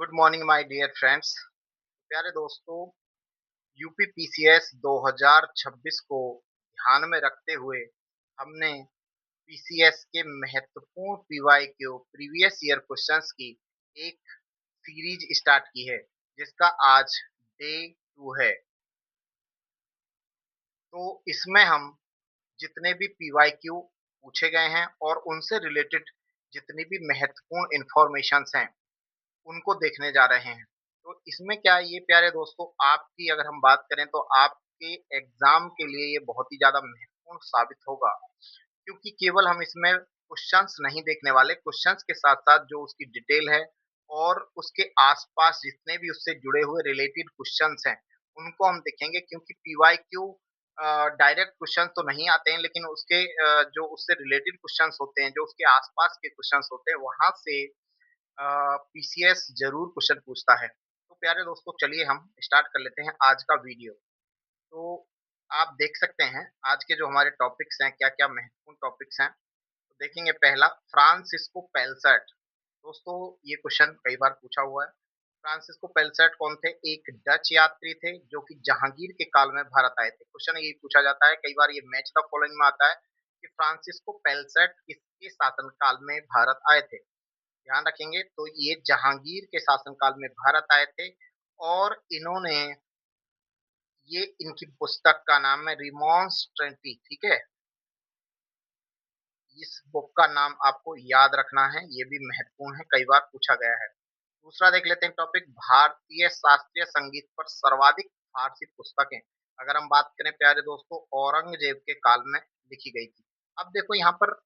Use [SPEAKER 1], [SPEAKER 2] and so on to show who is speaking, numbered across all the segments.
[SPEAKER 1] Good morning my dear friends. प्यारे दोस्तों, UP PCS 2026 को ध्यान में रखते हुए हमने पीसीएस के महत्वपूर्ण पीवाईक्यू प्रीवियस ईयर क्वेश्चंस की एक सीरीज स्टार्ट की है, जिसका आज डे 2 है। तो इसमें हम जितने भी पीवाईक्यू पूछे गए हैं और उनसे रिलेटेड जितनी भी महत्वपूर्ण इंफॉर्मेशंस हैं, उनको देखने जा रहे हैं। तो इसमें क्या है ये प्यारे दोस्तों, आपकी अगर हम बात करें तो आपके एग्ज़ाम के लिए ये बहुत ही ज़्यादा महत्वपूर्ण साबित होगा। क्योंकि केवल हम इसमें क्वेश्चंस नहीं देखने वाले, क्वेश्चंस के साथ-साथ जो उसकी डिटेल है और उसके आस-पास जितने भी उससे जुड़े हुए रिलेटेड क्वेश्चंस हैं, उनको हम देखेंगे। क्योंकि पीवाईक्यू डायरेक्ट क्वेश्चन तो नहीं आते हैं, लेकिन उसके जो उससे रिलेटेड क्वेश्चंस होते हैं, जो उसके आस-पास के क्वेश्चंस होते हैं, वहाँ से पीसीएस ज़रूर क्वेश्चन पूछता है। तो प्यारे दोस्तों, चलिए हम स्टार्ट कर लेते हैं आज का वीडियो। तो आप देख सकते हैं आज के जो हमारे टॉपिक्स हैं, क्या-क्या महत्वपूर्ण टॉपिक्स हैं। तो देखेंगे पहला, फ्रांसिस्को पेलसट। दोस्तों, ये क्वेश्चन कई बार पूछा हुआ है। फ्रांसिस्को पेलसट कौन थे? एक डच यात्री थे जो कि जहांगीर के काल में भारत आए थे। क्वेश्चन यही पूछा जाता है, कई बार ये मैच द फॉलोइंग में आता है कि फ्रांसिस्को पेलसट किसके शासनकाल में भारत आए थे? ध्यान रखेंगे तो ये जहांगीर के शासनकाल में भारत आए थे। और इन्होंने ये इनकी पुस्तक का नाम है रिमॉन्स्ट्रेंटी, ठीक है? इस बुक का नाम आपको याद रखना है, ये भी महत्वपूर्ण है, कई बार पूछा गया है। दूसरा देख लेते हैं टॉपिक, भारतीय शास्त्रीय संगीत पर सर्वाधिक फारसी पुस्तकें। अगर हम बात करें प्यारे दोस्तों, औरंगजेब के काल में लिखी गई थी। अब देखो यहाँ पर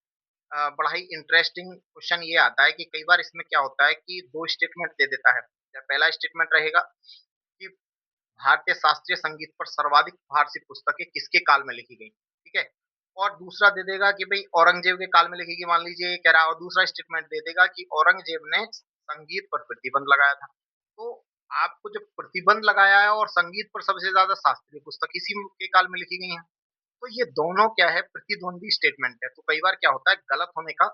[SPEAKER 1] बड़ा ही इंटरेस्टिंग क्वेश्चन ये आता है कि कई बार इसमें क्या होता है कि 2 स्टेटमेंट दे देता है। पहला स्टेटमेंट रहेगा कि भारतीय शास्त्रीय संगीत पर सर्वाधिक फारसी पुस्तकें किसके काल में लिखी गई, ठीक है? और दूसरा दे देगा कि भई औरंगजेब के काल में लिखी गई, मान लीजिए ये कह रहा है, और दूसरा स्टेटमेंट दे देगा कि औरंगजेब ने संगीत पर प्रतिबंध लगाया था। तो आपको जब प्रतिबंध लगाया है और संगीत पर सबसे ज़्यादा शास्त्रीय पुस्तक इसी के काल में लिखी गई हैं, तो ये दोनों क्या है, प्रतिद्वंदी स्टेटमेंट है। तो कई बार क्या होता है, गलत होने का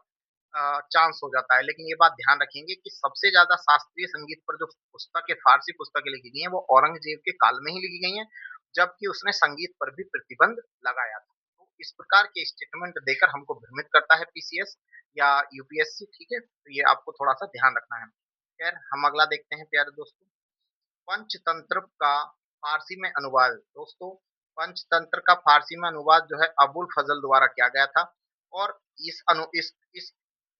[SPEAKER 1] चांस हो जाता है। लेकिन ये बात ध्यान रखेंगे कि सबसे ज़्यादा शास्त्रीय संगीत पर जो पुस्तकें, फारसी पुस्तकें लिखी गई हैं, वो औरंगज़ेब के काल में ही लिखी गई हैं, जबकि उसने संगीत पर भी प्रतिबंध लगाया था। तो इस प्रकार के स्टेटमेंट देकर हमको भ्रमित करता है पीसीएस या यूपीएससी, ठीक है? तो ये आपको थोड़ा-सा ध्यान रखना है। खैर, हम अगला देखते हैं प्यारे दोस्तों। पंचतंत्र का फारसी में अनुवाद। दोस्तों, पंचतंत्र का फारसी में अनुवाद जो है अबुल फजल द्वारा किया गया था। और इस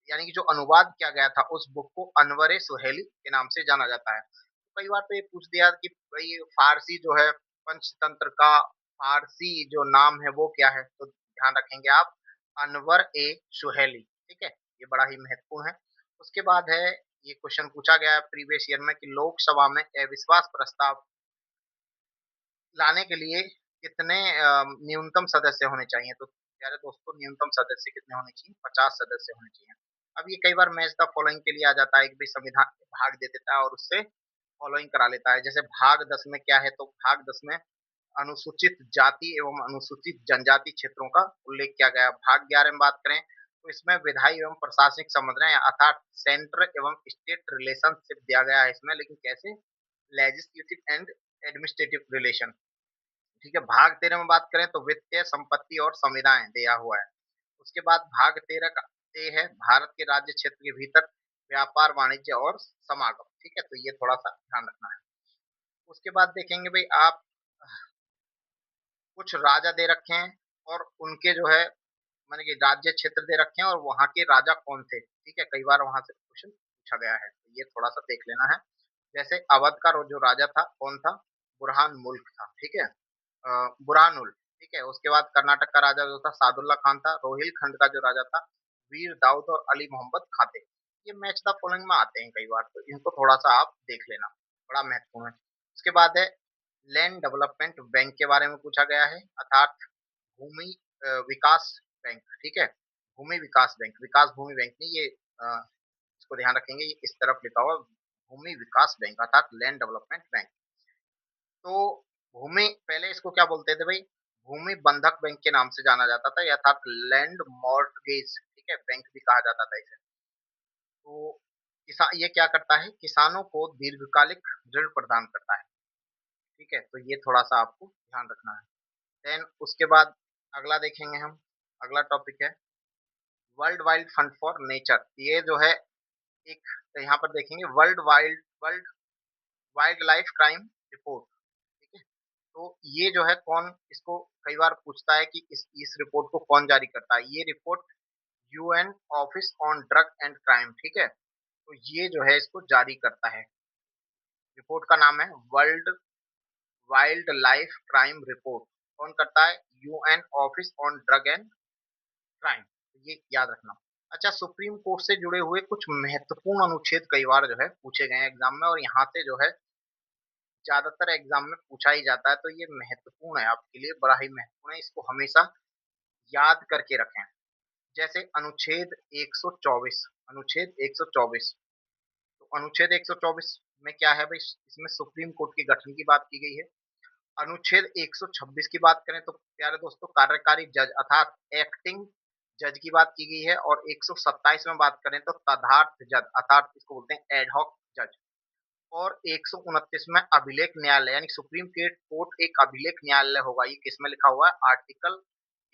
[SPEAKER 1] यानी कि जो अनुवाद किया गया था उस बुक को अनवर सुहेली के नाम से जाना जाता है। कई बार तो ये पूछ दिया कि भाई फारसी जो है पंचतंत्र का फारसी जो नाम है वो क्या है? तो ध्यान रखेंगे आप, अनवर ए सुहेली, ठीक है? ये बड़ा ही महत्वपूर्ण है। उसके बाद है, ये क्वेश्चन पूछा गया है प्रीवियस ईयर में कि लोकसभा में अविश्वास प्रस्ताव लाने के लिए कितने न्यूनतम सदस्य होने चाहिए? तो प्यारे दोस्तों, न्यूनतम सदस्य कितने होने चाहिए? 50 सदस्य होने चाहिए। अब ये कई बार मैच द फॉलोइंग के लिए आ जाता है कि भई संविधान में भाग दे देता है और उससे फॉलोइंग करा लेता है। जैसे भाग 10 में क्या है, तो भाग 10 में अनुसूचित जाति एवं अनुसूचित जनजाति क्षेत्रों का उल्लेख किया गया है। भाग 11 में बात करें तो इसमें विधायी एवं प्रशासनिक संबंधें अर्थात सेंटर एवं स्टेट रिलेशनशिप दिया गया है इसमें, लेकिन कैसे? लेजिस्लेटिव एंड एडमिनिस्ट्रेटिव रिलेशन, ठीक है। भाग 13 में बात करें तो वित्तीय संपत्ति और संविदाएं दिया हुआ है। उसके बाद भाग 13 का ये है भारत के राज्य क्षेत्र के भीतर व्यापार वाणिज्य और समागम, ठीक है। तो ये थोड़ा सा ध्यान रखना है। उसके बाद देखेंगे भाई आप, कुछ राजा दे रखे हैं और उनके जो है माने कि राज्य क्षेत्र दे रखे हैं और वहाँ के राजा कौन थे, ठीक है। कई बार वहां से क्वेश्चन पूछा गया है, तो ये थोड़ा सा देख लेना है। जैसे अवध का जो राजा था कौन था? बुरहान मुल्क था, ठीक है। बुरहानुल, ठीक है। उसके बाद कर्नाटक का राजा जो था सादुल्ला खान था। रोहिलखंड का जो राजा था वीर दाऊद और अली मोहम्मद खाते। ये मैच द फॉलोइंग में आते हैं कई बार, तो इनको थोड़ा सा आप देख लेना, बड़ा महत्वपूर्ण है। उसके बाद है लैंड डेवलपमेंट बैंक के बारे में पूछा गया है, अर्थात भूमि विकास बैंक, ठीक है। भूमि विकास बैंक, विकास भूमि बैंक नहीं, ये इसको ध्यान रखेंगे, ये इस तरफ लिखा हुआ भूमि विकास बैंक अर्थात लैंड डेवलपमेंट बैंक। तो भूमि पहले इसको क्या बोलते थे भाई? भूमि बंधक बैंक के नाम से जाना जाता था, अर्थात लैंड मॉर्टगेज, ठीक है, बैंक भी कहा जाता था इसे। तो ये क्या करता है, किसानों को दीर्घकालिक ऋण प्रदान करता है। ठीक है, तो ये थोड़ा-सा आपको ध्यान रखना है। देन उसके बाद अगला देखेंगे हम, अगला टॉपिक है world wild fund for nature. ये जो है एक, तो यहाँ पर देखेंगे world wild life crime report. ठीक है, तो ये जो है कौन इसको कई बार पूछता है कि इस रिपोर्ट को कौन जारी करता है। ये report UN office on drug and crime, ठीक है, तो ये जो है इसको जारी करता है। रिपोर्ट का नाम है world wild life crime report. कौन करता है, UN office on drug and crime, ये याद रखना। अच्छा, सुप्रीम कोर्ट से जुड़े हुए कुछ महत्वपूर्ण अनुच्छेद कई बार जो है पूछे गए हैं एग्जाम में, और यहाँ से जो है ज्यादातर एग्जाम में पूछा ही जाता है, तो ये महत्वपूर्ण है आपके लिए, बड़ा ही महत्वपूर्ण है, इसको हमेशा याद करके रखें। जैसे अनुच्छेद 124, अनुच्छेद 124, तो अनुच्छेद 124 में क्या है भाई, इसमें सुप्रीम कोर्ट के गठन की बात की गई है। अनुच्छेद 126 की बात करें तो प्यारे दोस्तों कार्यकारी जज अर्थात एक्टिंग जज की बात की गई है, और 127 में बात करें तो तथार्थ जज अर्थात इसको बोलते हैं एडहॉक जज, और 129 में अभिलेख न्यायालय यानी सुप्रीम कोर्ट एक अभिलेख न्यायालय होगा। ये किसमें लिखा हुआ है, आर्टिकल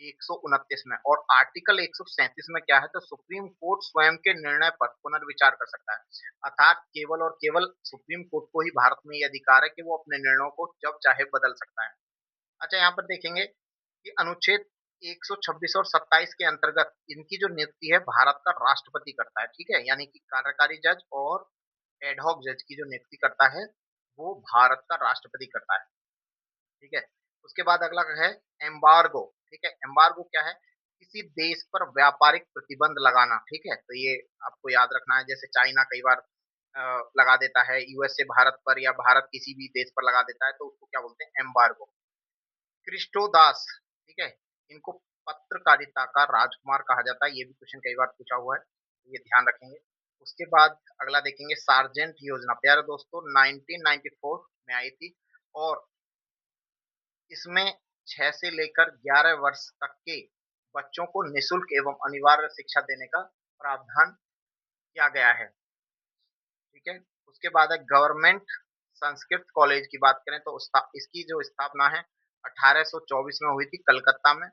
[SPEAKER 1] 129 में। और आर्टिकल 137 में क्या है, तो सुप्रीम कोर्ट स्वयं के निर्णय पर पुनर्विचार कर सकता है, अर्थात केवल और केवल सुप्रीम कोर्ट को ही भारत में ये अधिकार है कि वो अपने निर्णयों को जब चाहे बदल सकता है। अच्छा, यहाँ पर देखेंगे कि अनुच्छेद 126 और 27 के अंतर्गत इनकी जो नियुक्ति है भारत का राष्ट्रपति करता है। ठीक है, यानी कि कार्यकारी जज और एडहॉक जज की जो नियुक्ति करता है वो भारत का राष्ट्रपति करता है। ठीक है, उसके बाद अगला है एम्बार्गो। ठीक है, एम्बार्गो क्या है, किसी देश पर व्यापारिक प्रतिबंध लगाना। ठीक है, तो ये आपको याद रखना है, जैसे चाइना कई बार लगा देता है यूएसए भारत पर, या भारत किसी भी देश पर लगा देता है, तो उसको क्या बोलते हैं, एम्बार्गो। क्रिस्टोदास, ठीक है, इनको पत्रकारिता का राजकुमार कहा जाता है, ये भी क्वेश्चन कई बार पूछा हुआ है, तो ये ध्यान रखेंगे। उसके बाद अगला देखेंगे सार्जेंट योजना, प्यारे दोस्तों 1994 में आई थी, और इसमें 6 से लेकर 11 वर्ष तक के बच्चों को निःशुल्क एवं अनिवार्य शिक्षा देने का प्रावधान किया गया है। ठीक है, उसके बाद है गवर्नमेंट संस्कृत कॉलेज की बात करें तो इसकी जो स्थापना है 1824 में हुई थी कलकत्ता में,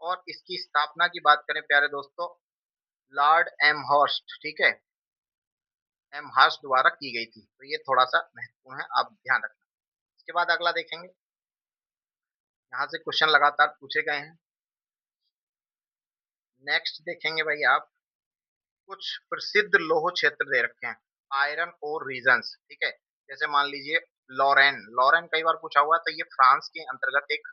[SPEAKER 1] और इसकी स्थापना की बात करें प्यारे दोस्तों लॉर्ड एमहर्स्ट, ठीक है, एमहर्स्ट द्वारा की गई थी, तो ये थोड़ा सा महत्वपूर्ण है, आप ध्यान रखना। इसके बाद अगला देखेंगे, यहाँ से क्वेश्चन लगातार पूछे गए हैं। नेक्स्ट देखेंगे भाई आप, कुछ प्रसिद्ध लौह क्षेत्र दे रखे हैं, आयरन और रीजन्स। ठीक है, जैसे मान लीजिए लॉरेन, लॉरेन कई बार पूछा हुआ है, तो ये फ्रांस के अंतर्गत एक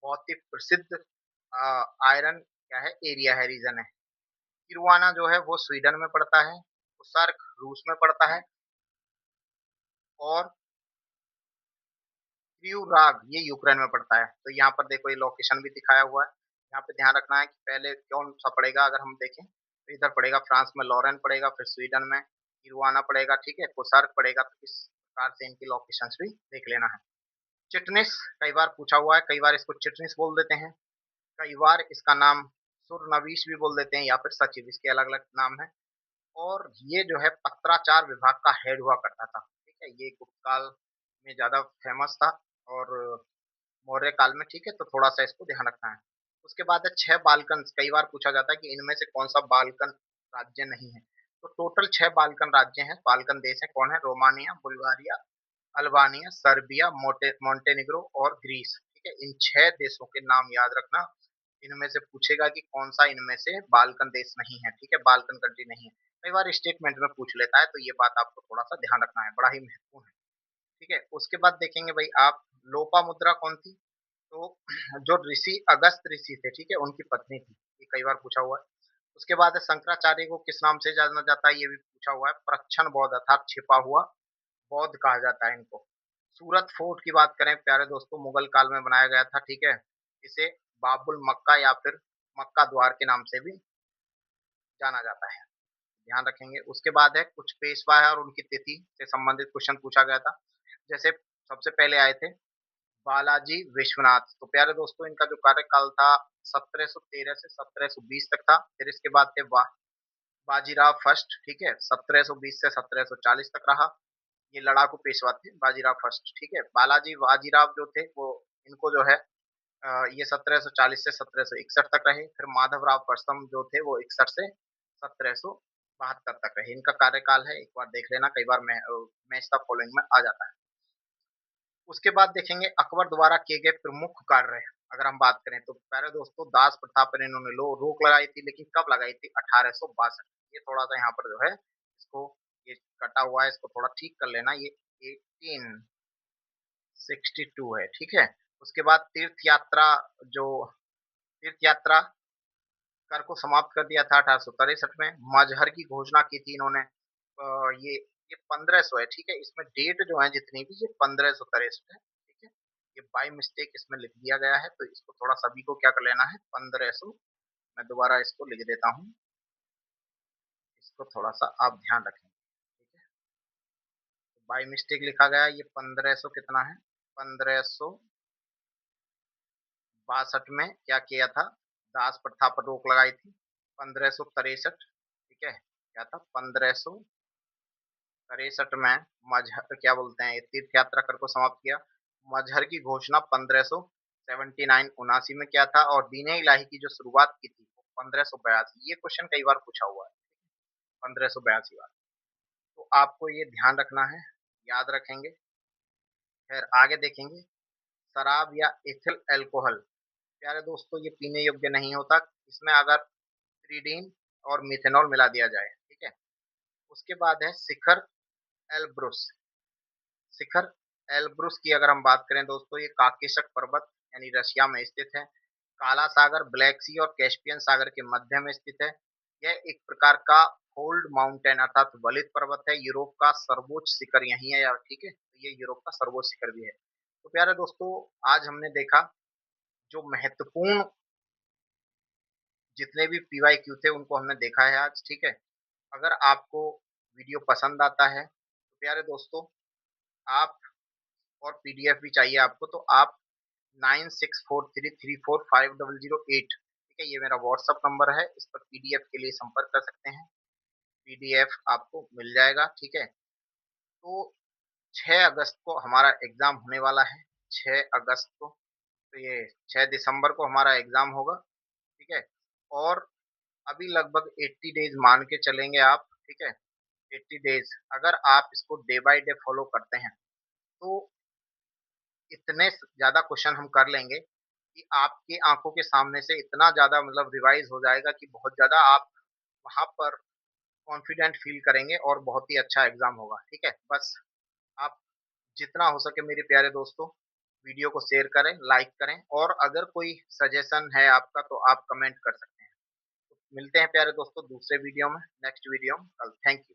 [SPEAKER 1] बहुत ही प्रसिद्ध आयरन क्या है, एरिया है, रीजन है। किरुआना जो है वो स्वीडन में पड़ता है, उसर्क रूस में पड़ता है, और क्रियुराग ये यूक्रेन में पड़ता है। तो यहाँ पर देखो ये लोकेशन भी दिखाया हुआ है, यहाँ पे ध्यान रखना है कि पहले कौन सा पड़ेगा, अगर हम देखें तो इधर पड़ेगा फ्रांस में लॉरेन पड़ेगा, फिर स्वीडन में किरुआना पड़ेगा, ठीक है, कोसार्क पड़ेगा, तो इस प्रकार से इनकी लोकेशंस भी देख लेना है। चिटनिस कई बार पूछा हुआ है, कई बार इसको चिटनिस बोल देते हैं, कई बार इसका नाम सुरनवीश भी बोल देते हैं, या फिर सचिव, इसके अलग अलग नाम है। और ये जो है पत्राचार विभाग का हेड हुआ करता था। ठीक है, ये गुप्त काल में ज्यादा फेमस था, और मौर्य काल में, ठीक है, तो थोड़ा सा इसको ध्यान रखना है। उसके बाद है 6 बाल्कन, कई बार पूछा जाता है कि इनमें से कौन सा बाल्कन राज्य नहीं है, तो टोटल 6 बाल्कन राज्य हैं, बाल्कन देश है, कौन है, रोमानिया, बुल्गारिया, अल्बानिया, सर्बिया, मोंटेनिग्रो और ग्रीस। ठीक है, इन 6 देशों के नाम याद रखना, इनमें से पूछेगा कि कौन सा इनमें से बाल्कन देश नहीं है। ठीक है, बाल्कन कंट्री नहीं है, कई बार स्टेटमेंट में पूछ लेता है, तो ये बात आपको थोड़ा सा ध्यान रखना है, बड़ा ही महत्वपूर्ण है। ठीक है, उसके बाद देखेंगे भाई आप लोपा मुद्रा कौन थी, तो जो ऋषि अगस्त ऋषि थे, ठीक है, उनकी पत्नी थी, ये कई बार पूछा हुआ है। उसके बाद है शंकराचार्य को किस नाम से जाना जाता है, ये भी पूछा हुआ है, प्रच्छन बौद्ध अर्थात छिपा हुआ बौद्ध कहा जाता है इनको। सूरत फोर्ट की बात करें प्यारे दोस्तों, मुगल काल में बनाया गया था, ठीक है, इसे बाबुल मक्का या फिर मक्का द्वार के नाम से भी जाना जाता है, ध्यान रखेंगे। उसके बाद है कुछ पेशवा है और उनकी तिथि से संबंधित क्वेश्चन पूछा गया था, जैसे सबसे पहले आए थे बालाजी विश्वनाथ, तो प्यारे दोस्तों इनका जो कार्यकाल था 1713 से 1720 तक था। फिर इसके बाद थे बाजीराव फर्स्ट, ठीक है, 1720 से 1740 तक रहा। ये लड़ाकू पेशवा थे बाजीराव फर्स्ट, ठीक है। बालाजी बाजीराव जो थे वो इनको जो है ये 1740 से 1761 तक रहे। फिर माधवराव प्रथम जो थे वो 61 से 1772 तक रहे। इनका कार्यकाल है, एक बार देख लेना, कई बार मैच द फॉलोइंग में आ जाता है। उसके बाद देखेंगे अकबर द्वारा किए गए प्रमुख कार्य। अगर हम बात करें तो प्यारे दोस्तों, दास प्रथा पर इन्होंने रोक लगाई थी, लेकिन कब लगाई थी? 1862। ये थोड़ा सा यहाँ पर जो है इसको, ये कटा हुआ है, इसको थोड़ा ठीक कर लेना। ये 1862 है, ठीक है। उसके बाद जो तीर्थ यात्रा कर को समाप्त कर दिया था 1863 में। मजहर की घोषणा की थी इन्होंने। ये 1500 है, ठीक है। इसमें डेट जो है जितनी भी, ये 1563 है, ठीक है। ये बाय मिस्टेक इसमें लिख दिया गया है, तो इसको थोड़ा सभी को क्या कर लेना है, 1500। मैं दोबारा इसको लिख देता हूँ, इसको थोड़ा सा आप ध्यान रखें, ठीक है। बाय मिस्टेक लिखा गया है, ये 1500 कितना है, 1562 में क्या किया था, दास प्रथा पर रोक लगाई थी। 1563, ठीक है, क्या था, 1563 में मजहर क्या बोलते हैं, तीर्थ यात्रा कर को समाप्त किया। मजहर की घोषणा 1579 में किया था, और दीन इलाही की जो शुरुआत की थी 1582। ये क्वेश्चन कई बार पूछा हुआ है, 1582 बार। तो आपको ये ध्यान रखना है, याद रखेंगे। फिर आगे देखेंगे, शराब या इथिल अल्कोहल, प्यारे दोस्तों ये पीने योग्य नहीं होता। इसमें अगर प्रीडीन और मिथेनॉल मिला दिया जाए, ठीक है। उसके बाद है शिखर एल्ब्रुस। शिखर एल्ब्रुस की अगर हम बात करें दोस्तों, ये काकेशस पर्वत यानी रशिया में स्थित है। काला सागर, ब्लैक सी और कैस्पियन सागर के मध्य में स्थित है। यह एक प्रकार का फोल्ड माउंटेन अर्थात वलित पर्वत है। यूरोप का सर्वोच्च शिखर यही है यार, ठीक है। तो ये यूरोप का सर्वोच्च शिखर भी है। तो प्यारे दोस्तों, आज हमने देखा जो महत्वपूर्ण जितने भी पीवाईक्यू थे उनको हमने देखा है आज, ठीक है। अगर आपको वीडियो पसंद आता है तो प्यारे दोस्तों, आप और पीडीएफ भी चाहिए आपको, तो आप 9643345008, ठीक है, ये मेरा व्हाट्सअप नंबर है, इस पर पीडीएफ के लिए संपर्क कर सकते हैं। पीडीएफ आपको मिल जाएगा, ठीक है। तो 6 अगस्त को हमारा एग्जाम होने वाला है, 6 अगस्त को। तो ये 6 दिसंबर को हमारा एग्जाम होगा, ठीक है। और अभी लगभग 80 डेज मान के चलेंगे आप, ठीक है। 80 डेज अगर आप इसको डे बाय डे फॉलो करते हैं, तो इतने ज़्यादा क्वेश्चन हम कर लेंगे कि आपकी आँखों के सामने से इतना ज़्यादा मतलब रिवाइज़ हो जाएगा कि बहुत ज़्यादा आप वहाँ पर कॉन्फिडेंट फ़ील करेंगे और बहुत ही अच्छा एग्ज़ाम होगा, ठीक है। बस आप जितना हो सके मेरे प्यारे दोस्तों, वीडियो को शेयर करें, लाइक करें, और अगर कोई सजेशन है आपका तो आप कमेंट कर सकते हैं। तो मिलते हैं प्यारे दोस्तों दूसरे वीडियो में, नेक्स्ट वीडियो में कल। Thank you.